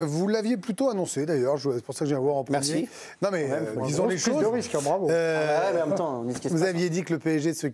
Vous l'aviez plutôt annoncé d'ailleurs, c'est pour ça que je viens voir en premier. Merci. Non mais disons les choses. De risque, bravo. Mais en même temps, vous aviez dit que le PSG se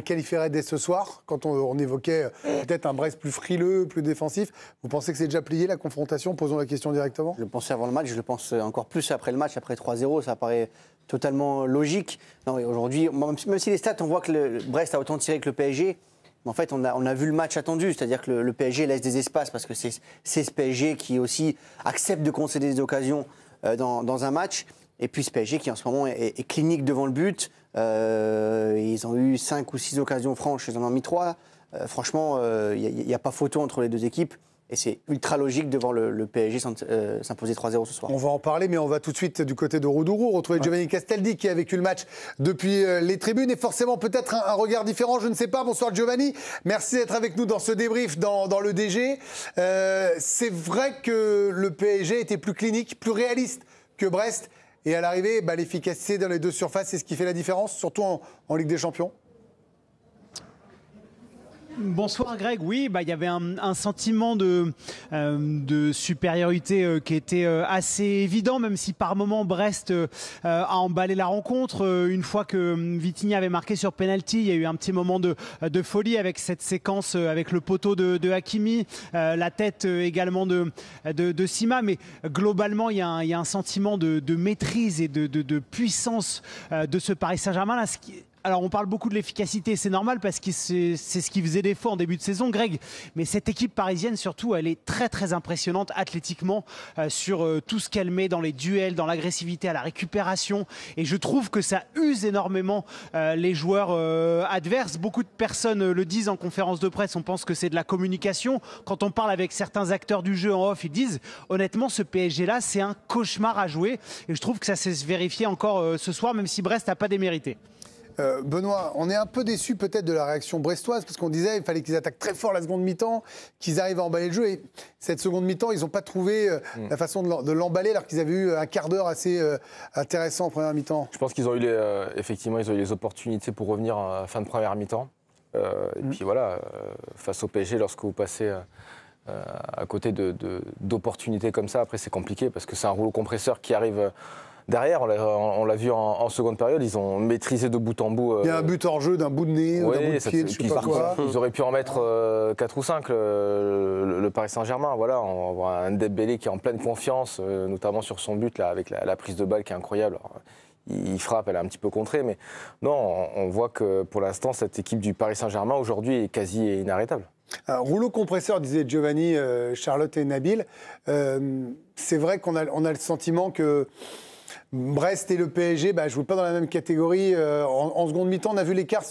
qualifierait dès ce soir, quand on évoquait peut-être un Brest plus frileux, plus défensif. Vous pensez que c'est déjà plié la confrontation? Posons la question directement. Je le pensais avant le match, je le pense encore plus après le match, après 3-0, ça paraît totalement logique. Non, aujourd'hui, même si les stats, on voit que le Brest a autant tiré que le PSG. En fait, on a vu le match attendu, c'est-à-dire que le PSG laisse des espaces parce que c'est ce PSG qui aussi accepte de concéder des occasions dans un match. Et puis ce PSG qui en ce moment est clinique devant le but. Ils ont eu 5 ou 6 occasions franches, ils en ont mis 3. Franchement, il n'y a pas photo entre les deux équipes. Et c'est ultra logique de voir le PSG s'imposer 3-0 ce soir. On va en parler, mais on va tout de suite du côté de Roudourou retrouver Giovanni Castaldi qui a vécu le match depuis les tribunes et forcément peut-être un regard différent, je ne sais pas. Bonsoir Giovanni, merci d'être avec nous dans ce débrief dans le DG. C'est vrai que le PSG était plus clinique, plus réaliste que Brest et à l'arrivée, l'efficacité dans les deux surfaces, c'est ce qui fait la différence, surtout en Ligue des Champions. Bonsoir Greg, oui, il y avait un sentiment de supériorité qui était assez évident, même si par moment Brest a emballé la rencontre. Une fois que Vitinha avait marqué sur penalty, il y a eu un petit moment de folie avec cette séquence avec le poteau de Hakimi, la tête également de Sima, mais globalement il y a un sentiment de maîtrise et de puissance de ce Paris Saint-Germain là. Alors on parle beaucoup de l'efficacité, c'est normal parce que c'est ce qui faisait défaut en début de saison, Greg. Mais cette équipe parisienne, surtout, elle est très très impressionnante athlétiquement sur tout ce qu'elle met dans les duels, dans l'agressivité, à la récupération. Et je trouve que ça use énormément les joueurs adverses. Beaucoup de personnes le disent en conférence de presse, on pense que c'est de la communication. Quand on parle avec certains acteurs du jeu en off, ils disent honnêtement ce PSG-là, c'est un cauchemar à jouer. Et je trouve que ça s'est vérifié encore ce soir, même si Brest n'a pas démérité. Benoît, on est un peu déçu peut-être de la réaction brestoise parce qu'on disait qu'il fallait qu'ils attaquent très fort la seconde mi-temps, qu'ils arrivent à emballer le jeu et cette seconde mi-temps, ils n'ont pas trouvé la façon de l'emballer alors qu'ils avaient eu un quart d'heure assez intéressant en première mi-temps. Je pense qu'ils ont eu effectivement ils ont eu les opportunités pour revenir à la fin de première mi-temps. Et puis voilà, face au PSG, lorsque vous passez à côté d'opportunités comme ça, après c'est compliqué parce que c'est un rouleau compresseur qui arrive. Derrière, on l'a vu en seconde période, ils ont maîtrisé de bout en bout. Il y a un but hors jeu d'un bout de nez, d'un bout de pied, je sais pas quoi. Ils auraient pu en mettre 4 ou 5, le Paris Saint-Germain. Voilà, on voit un Dembélé qui est en pleine confiance, notamment sur son but, là, avec la prise de balle qui est incroyable. Alors, il frappe, elle est un petit peu contrée, mais non, on voit que pour l'instant, cette équipe du Paris Saint-Germain, aujourd'hui, est quasi inarrêtable. Rouleau compresseur, disait Giovanni, Charlotte et Nabil. C'est vrai qu'on a le sentiment que Brest et le PSG ne jouent pas dans la même catégorie. En seconde mi-temps, on a vu l'écart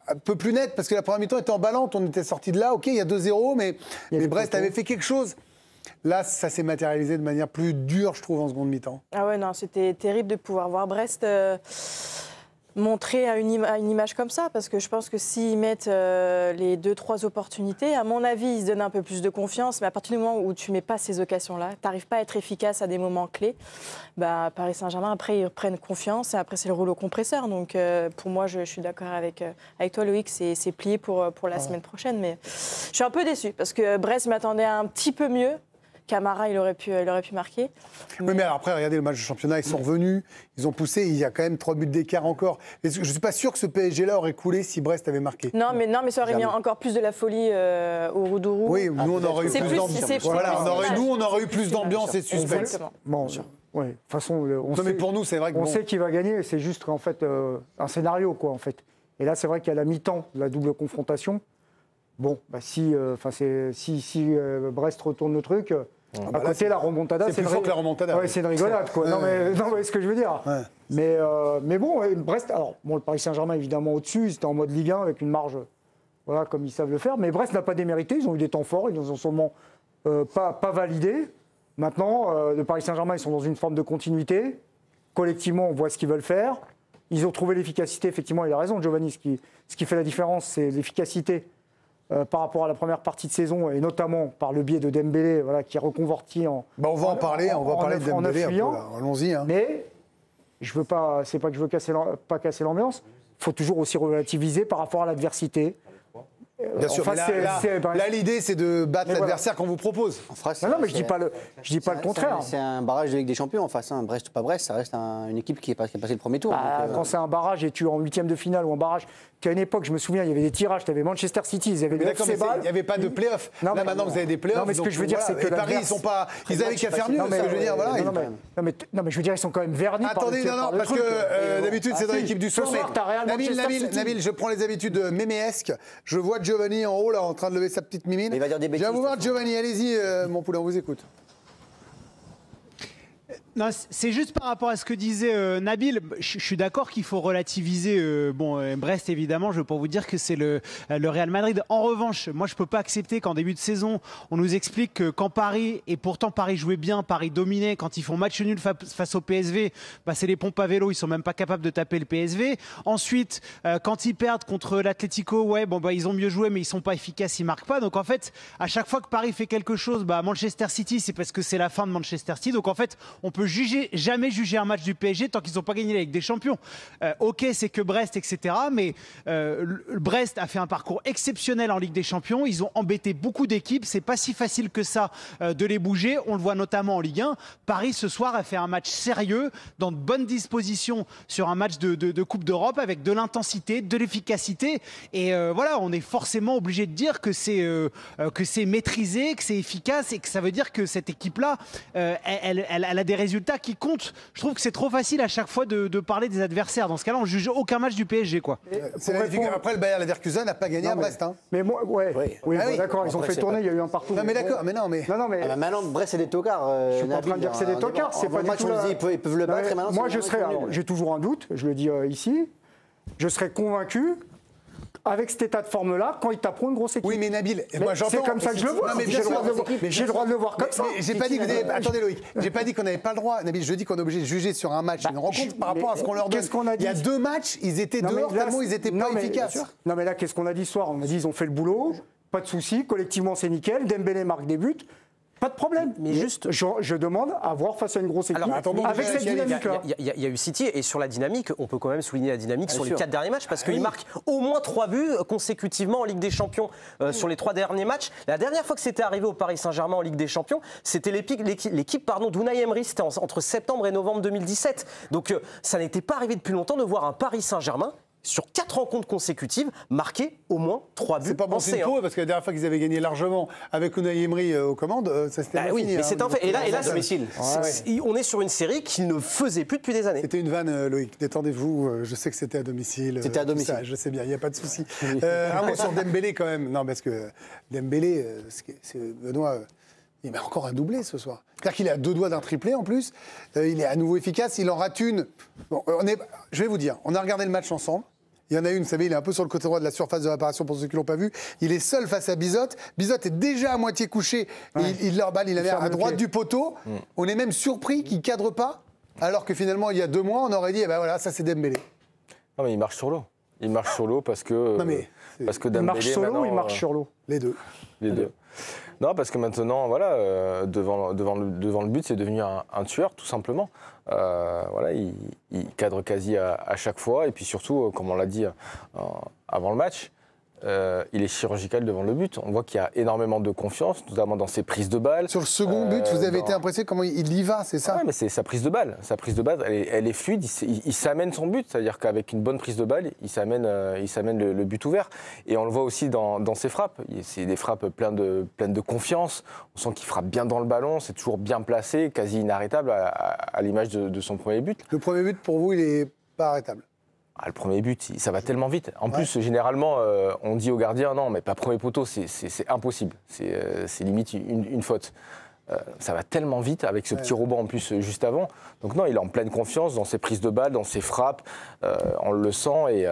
un peu plus net parce que la première mi-temps était emballante. On était sorti de là. OK, il y a 2-0, mais Brest avait fait quelque chose. Là, ça s'est matérialisé de manière plus dure, je trouve, en seconde mi-temps. Ah ouais, non, c'était terrible de pouvoir voir Brest montrer à une image comme ça, parce que je pense que s'ils mettent les 2-3 opportunités, à mon avis, ils se donnent un peu plus de confiance, mais à partir du moment où tu ne mets pas ces occasions-là, tu n'arrives pas à être efficace à des moments clés, Paris Saint-Germain, après, ils reprennent confiance, et après, c'est le rouleau compresseur. Donc, pour moi, je suis d'accord avec toi, Loïc, c'est plié pour la semaine prochaine, mais je suis un peu déçue, parce que Brest m'attendait un petit peu mieux. Camara, il aurait pu marquer. Oui, mais alors après, regardez le match de championnat, ils sont revenus, ils ont poussé, il y a quand même 3 buts d'écart encore. Je ne suis pas sûr que ce PSG-là aurait coulé si Brest avait marqué. Non, mais ça aurait mis encore plus de la folie au Roudourou. Oui, nous, on aurait eu plus d'ambiance. Voilà, on aurait eu plus d'ambiance et de suspense. Bon, ouais, de toute façon, mais pour nous, c'est vrai on sait qui va gagner, c'est juste en fait un scénario, quoi, en fait. Et là, c'est vrai qu'à la mi-temps, la double confrontation, bon, si Brest retourne le truc. À côté, la remontada, c'est plus fort que la remontada. Ouais, c'est une rigolade, quoi. Non, mais ce que je veux dire. Ouais. Mais bon, Brest, alors, le Paris Saint-Germain, évidemment, au-dessus, ils étaient en mode Ligue 1 avec une marge, voilà, comme ils savent le faire. Mais Brest n'a pas démérité, ils ont eu des temps forts, ils n'ont sûrement pas validé. Maintenant, le Paris Saint-Germain, ils sont dans une forme de continuité. Collectivement, on voit ce qu'ils veulent faire. Ils ont trouvé l'efficacité, effectivement, il a raison, Giovanni. Ce qui fait la différence, c'est l'efficacité. Par rapport à la première partie de saison, et notamment par le biais de Dembélé, voilà, qui est reconverti en. On va en parler de Dembélé. Allons-y. Mais je veux pas, c'est pas que je veux casser l'ambiance. Il faut toujours aussi relativiser par rapport à l'adversité. Bien sûr, Enfin, mais là, l'idée, c'est de battre l'adversaire qu'on vous propose. Non, mais je dis pas le contraire. C'est un barrage de Ligue des Champions en face. Hein. Brest ou pas Brest, ça reste une équipe qui a passé le premier tour. Quand c'est un barrage et tu es en 8e de finale ou en barrage, qu'à une époque, je me souviens, il y avait des tirages. Tu avais Manchester City, ils avaient le FC Bâle. Il n'y avait pas de play-off. Là, maintenant, vous avez des play-offs. Non, mais ce que je veux dire, c'est que Paris, ils avaient qu'à faire mieux. Ce que je veux dire, voilà. Non, mais je veux dire, ils sont quand même vernis. Attendez, non, parce que d'habitude, c'est dans l'équipe du soir. Nabil, je prends les habitudes méméesques. Je vois Giovanni en haut, là, en train de lever sa petite mimine. Il va dire des bêtises. Je viens vous voir, Giovanni, allez-y, mon poulain, on vous écoute. Non, c'est juste par rapport à ce que disait Nabil. Je suis d'accord qu'il faut relativiser. Brest, évidemment, je ne veux pas vous dire que c'est le Real Madrid. En revanche, moi, je ne peux pas accepter qu'en début de saison, on nous explique que quand Paris, et pourtant Paris jouait bien, Paris dominait, quand ils font match nul face au PSV, c'est les pompes à vélo, ils ne sont même pas capables de taper le PSV. Ensuite, quand ils perdent contre l'Atlético, ils ont mieux joué, mais ils ne sont pas efficaces, ils ne marquent pas. Donc en fait, à chaque fois que Paris fait quelque chose, Manchester City, c'est parce que c'est la fin de Manchester City. Donc en fait, on peut jamais juger un match du PSG tant qu'ils n'ont pas gagné la Ligue des Champions. Ok, c'est que Brest, etc. Mais Brest a fait un parcours exceptionnel en Ligue des Champions. Ils ont embêté beaucoup d'équipes. C'est pas si facile que ça de les bouger. On le voit notamment en Ligue 1. Paris, ce soir, a fait un match sérieux, dans de bonnes dispositions sur un match de Coupe d'Europe, avec de l'intensité, de l'efficacité. Et voilà, on est forcément obligé de dire que c'est maîtrisé, que c'est efficace et que ça veut dire que cette équipe-là, elle a des résultats qui comptent. Je trouve que c'est trop facile à chaque fois de parler des adversaires. Dans ce cas-là, on ne juge aucun match du PSG, quoi. Après, le Bayer Leverkusen n'a pas gagné à Brest. Mais moi, d'accord, ils ont fait tourner, il y a eu un partout. Non, mais d'accord, mais non, mais. Maintenant, Brest, c'est des tocards. Je suis pas en train de dire que c'est des tocards. C'est pas du tout. Ils peuvent le battre. Moi, j'ai toujours un doute, je le dis ici. Je serais convaincu, avec cet état de forme-là, quand ils taperont une grosse équipe. Oui, mais Nabil, moi j'entends. C'est comme ça que je le vois. J'ai le droit de le voir comme ça. J'ai pas dit que vous avez... Attendez Loïc, j'ai pas dit qu'on n'avait pas le droit. Nabil, je dis qu'on est obligé de juger sur un match, une rencontre par rapport à ce qu'on leur donne. Qu'est-ce qu'on a dit ? Il y a 2 matchs, ils étaient dehors tellement ils n'étaient pas efficaces. Non mais là, qu'est-ce qu'on a dit ce soir ? On a dit ils ont fait le boulot, pas de souci, collectivement c'est nickel, Dembélé marque des buts. Pas de problème. Mais juste, je demande à voir face à une grosse équipe. Alors, avec cette dynamique-là. Il y a eu City, et sur la dynamique, on peut quand même souligner la dynamique sur les 4 derniers matchs, parce qu'ils marquent au moins 3 buts consécutivement en Ligue des Champions sur les 3 derniers matchs. La dernière fois que c'était arrivé au Paris Saint-Germain en Ligue des Champions, c'était l'équipe d'Unai Emery, c'était entre septembre et novembre 2017. Donc ça n'était pas arrivé depuis longtemps de voir un Paris Saint-Germain sur 4 rencontres consécutives, marquer au moins 3 buts. C'est pas bon signe pour eux, parce que la dernière fois qu'ils avaient gagné largement avec Unai Emery aux commandes, ça s'était fini. Oui, mais c'est un fait. Et là, domicile. On est sur une série qui ne faisait plus depuis des années. C'était une vanne, Loïc. Détendez-vous. Je sais que c'était à domicile. C'était à domicile. Ça, je sais bien, il n'y a pas de souci. Un mot sur Dembélé quand même. Non, parce que Dembélé, Benoît. Il met encore un doublé ce soir. C'est-à-dire qu'il est à 2 doigts d'un triplé en plus. Il est à nouveau efficace. Il en rate une. Bon, je vais vous dire, on a regardé le match ensemble. Il y en a une, vous savez, il est un peu sur le côté droit de la surface de réparation pour ceux qui ne l'ont pas vu. Il est seul face à Bizotte. Bizotte est déjà à moitié couché. Ouais. Il leur balle, il est à droite du poteau. On est même surpris qu'il ne cadre pas. Alors que finalement, il y a 2 mois, on aurait dit, voilà, ça c'est Dembélé. Non, mais il marche sur l'eau. Il marche sur l'eau parce que. Dembélé, il marche sur l'eau ou il marche sur l'eau ? Les deux. Non, parce que maintenant, voilà, devant le but, c'est devenu un tueur, tout simplement. Voilà, il cadre quasi à chaque fois. Et puis surtout, comme on l'a dit avant le match, il est chirurgical devant le but. On voit qu'il y a énormément de confiance, notamment dans ses prises de balles. Sur le second but, vous avez été impressionné comment il y va, c'est ça ? Oui, mais c'est sa prise de balle. Sa prise de balle, elle est fluide. Il s'amène son but, c'est-à-dire qu'avec une bonne prise de balle, il s'amène le but ouvert. Et on le voit aussi dans ses frappes. C'est des frappes pleines de confiance. On sent qu'il frappe bien dans le ballon. C'est toujours bien placé, quasi inarrêtable à l'image de son premier but. Le premier but, pour vous, il n'est pas arrêtable ? Le premier but, ça va tellement vite. En plus, généralement, on dit au gardien, non, mais pas premier poteau, c'est impossible. C'est limite une faute. Ça va tellement vite avec ce petit rebond en plus juste avant. Donc non, il est en pleine confiance dans ses prises de balles, dans ses frappes. On le sent et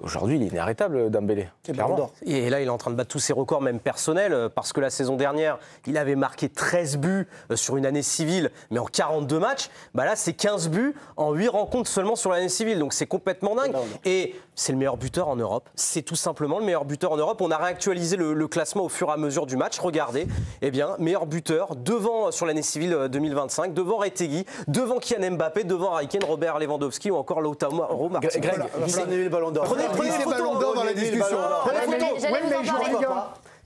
aujourd'hui, il est inarrêtable, Dembélé. Clairement. Et là, il est en train de battre tous ses records, même personnels, parce que la saison dernière, il avait marqué 13 buts sur une année civile, mais en 42 matchs. Là, c'est 15 buts en 8 rencontres seulement sur l'année civile. Donc c'est complètement dingue. Et c'est le meilleur buteur en Europe. C'est tout simplement le meilleur buteur en Europe. On a réactualisé le classement au fur et à mesure du match. Regardez, meilleur buteur devant sur l'année civile 2025, devant Retegui, devant Kylian Mbappé, devant Harry Kane, Robert Lewandowski ou encore Lautaro Martinez. Greg, donnez le ballon d'or. Prenez le ballon d'or dans la discussion.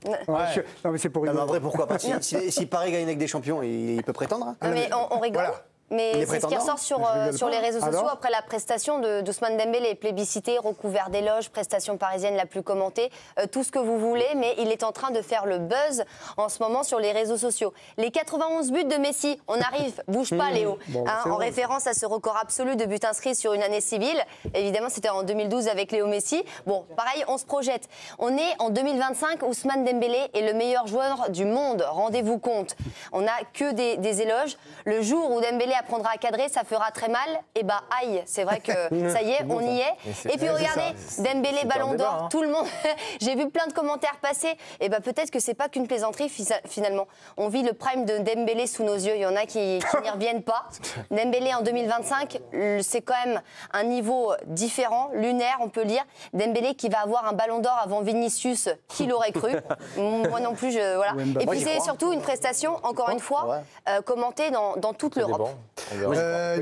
Non, mais c'est pour rigoler. En vrai, pourquoi pas? Si Paris gagne avec des champions, il peut prétendre. Non, mais on rigole. Voilà. Mais c'est ce qui ressort sur les réseaux sociaux après la prestation d'Ousmane Dembélé, plébiscité, recouvert d'éloges, prestation parisienne la plus commentée, tout ce que vous voulez, mais il est en train de faire le buzz en ce moment sur les réseaux sociaux. Les 91 buts de Messi, on arrive, bouge pas Léo, en référence à ce record absolu de buts inscrits sur une année civile. Évidemment, c'était en 2012 avec Léo Messi. Bon, pareil, on se projette. On est en 2025, Ousmane Dembélé est le meilleur joueur du monde, rendez-vous compte. On n'a que des éloges. Le jour où Dembélé apprendra à cadrer, ça fera très mal. Et bah aïe, c'est vrai que ça y est, on y est. Et puis regardez, Dembélé, Ballon d'Or, tout le monde. J'ai vu plein de commentaires passer. Et bah peut-être que c'est pas qu'une plaisanterie finalement. On vit le prime de Dembélé sous nos yeux. Il y en a qui n'y reviennent pas. Dembélé en 2025, c'est quand même un niveau différent, lunaire, on peut lire. Dembélé qui va avoir un Ballon d'Or avant Vinicius, qui l'aurait cru. Moi non plus, voilà. Et puis c'est surtout une prestation, encore une fois, commentée dans toute l'Europe.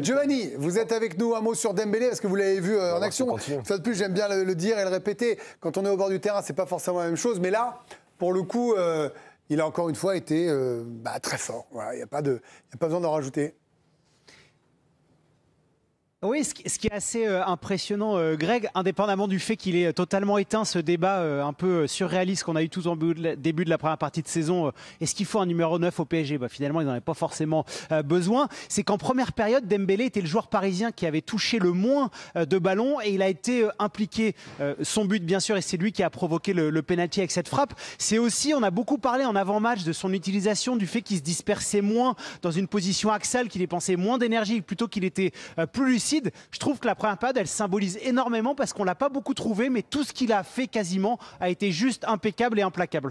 Giovanni, vous êtes avec nous, un mot sur Dembélé parce que vous l'avez vu en action. Une fois de plus, j'aime bien le dire et le répéter. Quand on est au bord du terrain, c'est pas forcément la même chose, mais là, pour le coup, il a encore une fois été très fort. Voilà, il n'y a pas besoin d'en rajouter. Oui, ce qui est assez impressionnant, Greg, indépendamment du fait qu'il ait totalement éteint ce débat un peu surréaliste qu'on a eu tous en début de la première partie de saison, est-ce qu'il faut un numéro 9 au PSG? Finalement, ils n'en avaient pas forcément besoin. C'est qu'en première période, Dembélé était le joueur parisien qui avait touché le moins de ballons et il a été impliqué. Son but, bien sûr, et c'est lui qui a provoqué le pénalty avec cette frappe. C'est aussi, on a beaucoup parlé en avant-match de son utilisation, du fait qu'il se dispersait moins dans une position axiale, qu'il dépensait moins d'énergie, plutôt qu'il était plus lucide. Je trouve que la première période, elle symbolise énormément parce qu'on ne l'a pas beaucoup trouvé, mais tout ce qu'il a fait quasiment a été juste impeccable et implacable.